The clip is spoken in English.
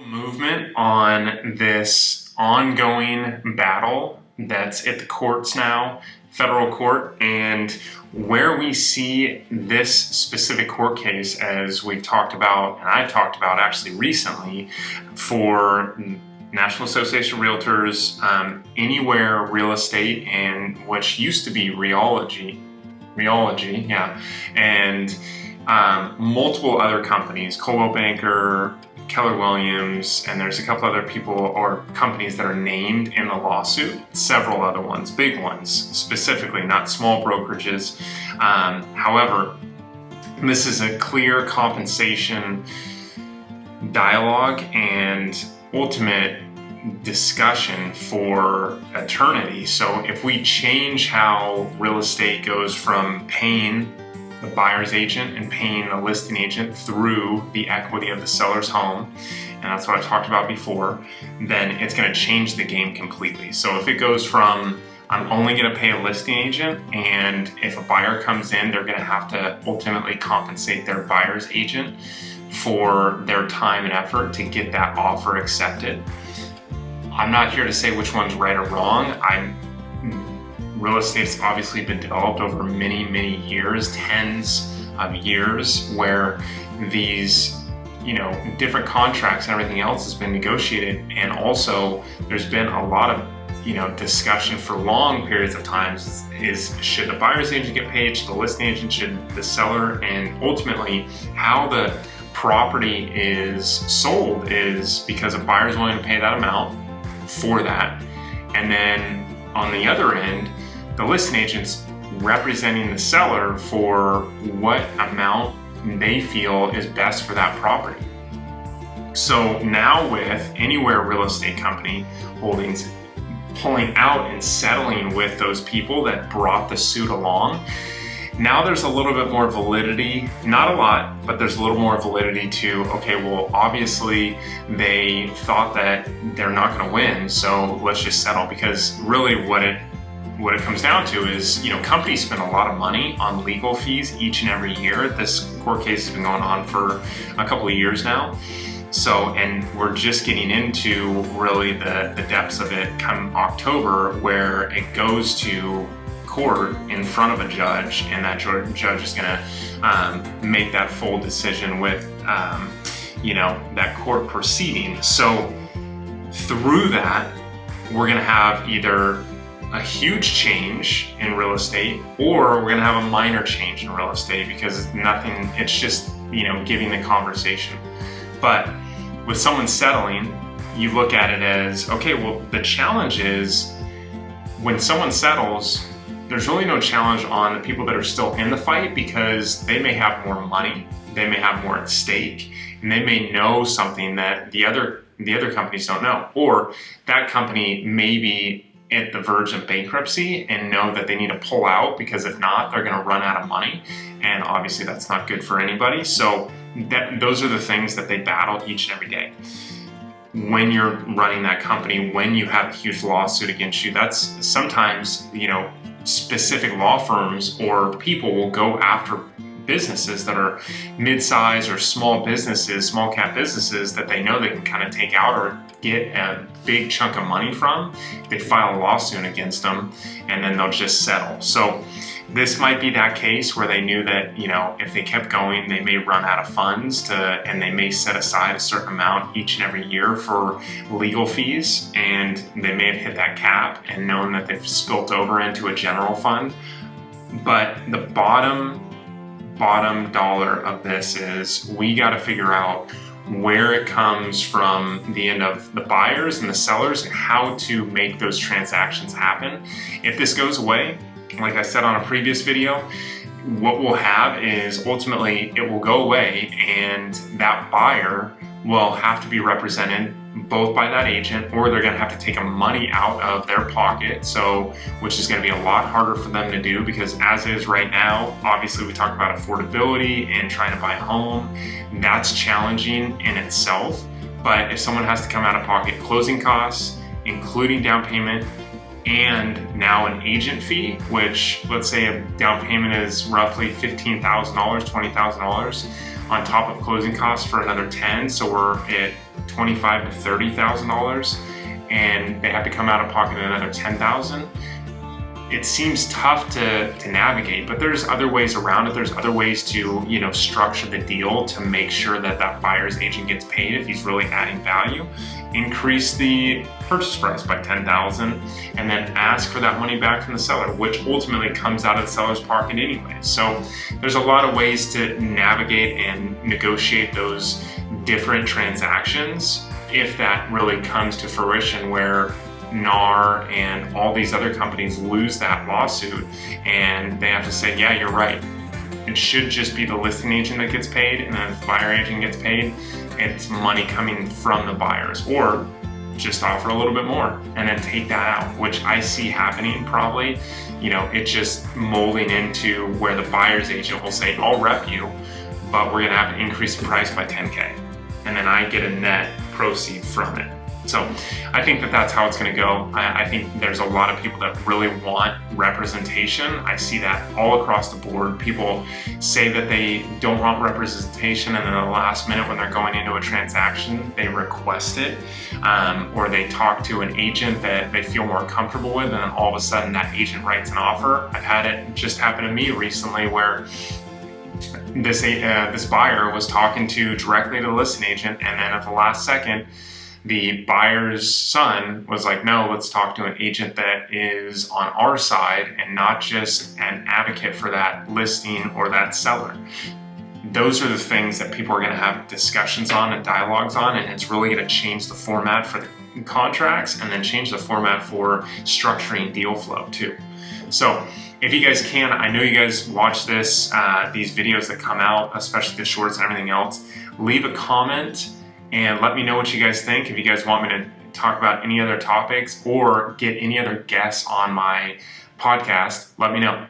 Movement on this ongoing battle that's at the courts now, federal court, and where we see this specific court case, as we've talked about, and I've talked about actually recently, for National Association of Realtors, Anywhere Real Estate, and which used to be Realty, yeah, and multiple other companies, Coldwell Banker, Keller Williams, and there's a couple other people or companies that are named in the lawsuit, several other ones, big ones specifically, not small brokerages. However, this is a clear compensation dialogue and ultimate discussion for eternity. So if we change how real estate goes from paying the buyer's agent and paying the listing agent through the equity of the seller's home, and that's what I talked about before, then it's going to change the game completely. So if it goes from I'm only going to pay a listing agent, and if a buyer comes in, they're going to have to ultimately compensate their buyer's agent for their time and effort to get that offer accepted. I'm not here to say which one's right or wrong. Real estate's obviously been developed over many, many years, tens of years, where these, different contracts and everything else has been negotiated. And also there's been a lot of, discussion for long periods of time is should the buyer's agent get paid, should the listing agent, should the seller, and ultimately how the property is sold is because a buyer's willing to pay that amount for that. And then on the other end, the listing agent's representing the seller for what amount they feel is best for that property. So now with Anywhere Real Estate Company Holdings pulling out and settling with those people that brought the suit along, now there's a little bit more validity, not a lot, but there's a little more validity to, okay, well, obviously they thought that they're not going to win, so let's just settle. Because really what it comes down to is, companies spend a lot of money on legal fees each and every year. This court case has been going on for a couple of years now. So, and we're just getting into really the depths of it come October, where it goes to court in front of a judge, and that judge is going to make that full decision with, that court proceeding. So through that, we're going to have either a huge change in real estate, or we're going to have a minor change in real estate, because it's just, giving the conversation. But with someone settling, you look at it as, okay, well, the challenge is when someone settles, there's really no challenge on the people that are still in the fight, because they may have more money, they may have more at stake, and they may know something that the other companies don't know, or that company may be at the verge of bankruptcy and know that they need to pull out, because if not, they're going to run out of money, and obviously that's not good for anybody. So those are the things that they battle each and every day. When you're running that company, when you have a huge lawsuit against you, that's sometimes, specific law firms or people will go after businesses that are mid-size or small businesses, small cap businesses that they know they can kind of take out or get a big chunk of money from. They file a lawsuit against them, and then they'll just settle. So this might be that case where they knew that, if they kept going, they may run out of funds and they may set aside a certain amount each and every year for legal fees, and they may have hit that cap and known that they've spilt over into a general fund. But the bottom dollar of this is we got to figure out where it comes from the end of the buyers and the sellers, and how to make those transactions happen. If this goes away, like I said on a previous video, what we'll have is ultimately it will go away, and that buyer will have to be represented both by that agent, or they're going to have to take money out of their pocket, which is going to be a lot harder for them to do, because as is right now, obviously we talk about affordability and trying to buy a home. That's challenging in itself. But if someone has to come out of pocket closing costs, including down payment, and now an agent fee, which let's say a down payment is roughly $15,000, $20,000, on top of closing costs for another 10, so we're at $25,000 to $30,000, and they have to come out of pocket another $10,000. It seems tough to navigate, but there's other ways around it. There's other ways to, structure the deal to make sure that that buyer's agent gets paid if he's really adding value. Increase the purchase price by $10,000 and then ask for that money back from the seller, which ultimately comes out of the seller's pocket anyway. So there's a lot of ways to navigate and negotiate those different transactions if that really comes to fruition, where NAR and all these other companies lose that lawsuit and they have to say, yeah, you're right. It should just be the listing agent that gets paid, and then if the buyer agent gets paid, it's money coming from the buyers, or just offer a little bit more and then take that out, which I see happening probably. It's just molding into where the buyer's agent will say, I'll rep you, but we're gonna have to increase the price by 10K. And then I get a net proceed from it. So I think that that's how it's going to go. I think there's a lot of people that really want representation. I see that all across the board. People say that they don't want representation, and then at the last minute when they're going into a transaction, they request it, or they talk to an agent that they feel more comfortable with, and then all of a sudden that agent writes an offer. I've had it just happen to me recently where this buyer was talking directly to the listing agent, and then at the last second, the buyer's son was like, no, let's talk to an agent that is on our side and not just an advocate for that listing or that seller. Those are the things that people are going to have discussions on and dialogues on, and it's really going to change the format for the contracts and then change the format for structuring deal flow too. So if you guys can, I know you guys watch these videos that come out, especially the shorts and everything else, leave a comment and let me know what you guys think. If you guys want me to talk about any other topics or get any other guests on my podcast, let me know.